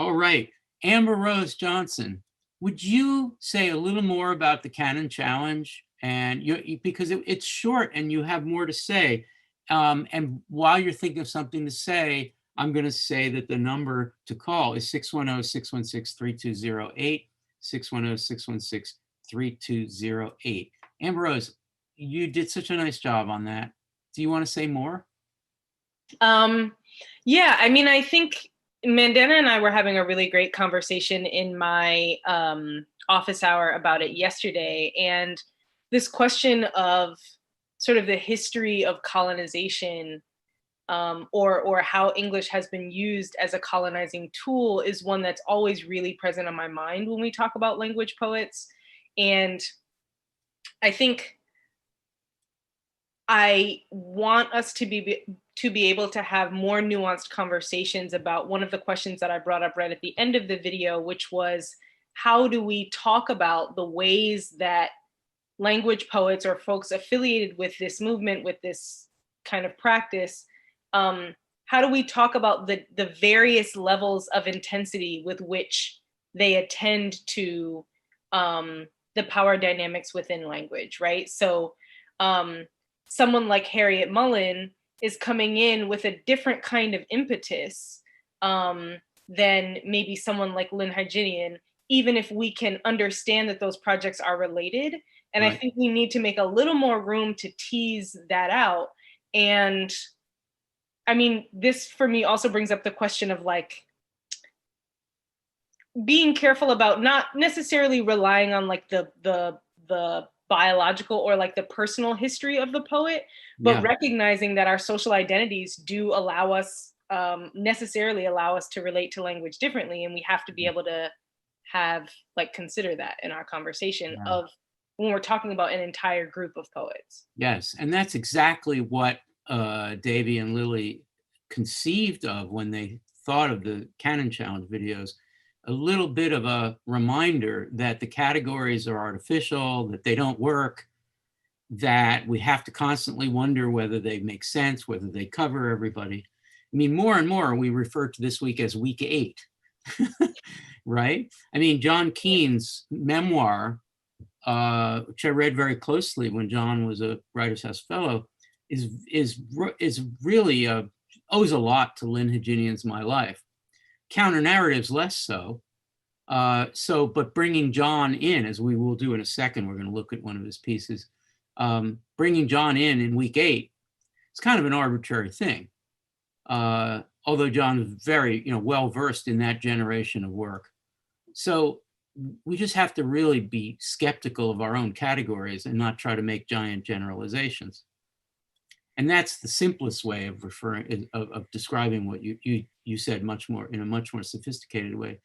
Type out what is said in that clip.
All right, Amber Rose Johnson, would you say a little more about the Canon challenge? And because it's short and you have more to say. And while you're thinking of something to say, I'm going to say that the number to call is 610-616-3208, 610-616-3208. Amber Rose, you did such a nice job on that. Do you want to say more? Yeah, I mean, I think Mandana and I were having a really great conversation in my office hour about it yesterday. And this question of sort of the history of colonization, or how English has been used as a colonizing tool, is one that's always really present on my mind when we talk about language poets. And I think I want us to be able to have more nuanced conversations about one of the questions that I brought up right at the end of the video, which was, how do we talk about the ways that language poets or folks affiliated with this movement, with this kind of practice, how do we talk about the various levels of intensity with which they attend to the power dynamics within language, right? So someone like Harriet Mullen is coming in with a different kind of impetus than maybe someone like Lynn Hygenian, even if we can understand that those projects are related. And right. I think we need to make a little more room to tease that out. And I mean, this for me also brings up the question of like being careful about not necessarily relying on like the biological or like the personal history of the poet, but recognizing that our social identities do allow us, necessarily allow us to relate to language differently. And we have to be able to have, like, consider that in our conversation of when we're talking about an entire group of poets. Yes, and that's exactly what Davy and Lily conceived of when they thought of the Canon Challenge videos. A little bit of a reminder that the categories are artificial, that they don't work, that we have to constantly wonder whether they make sense, whether they cover everybody. I mean, more and more, we refer to this week as week 8, right? I mean, John Keene's memoir, which I read very closely when John was a Writers' House Fellow, is really owes a lot to Lynn Hygenian's My Life. Counter narratives less so. But bringing John in, as we will do in a second, we're going to look at one of his pieces. Bringing John in week 8, it's kind of an arbitrary thing. Although John was very, well versed in that generation of work. So we just have to really be skeptical of our own categories and not try to make giant generalizations. And that's the simplest way of describing what you said, much more in a much more sophisticated way.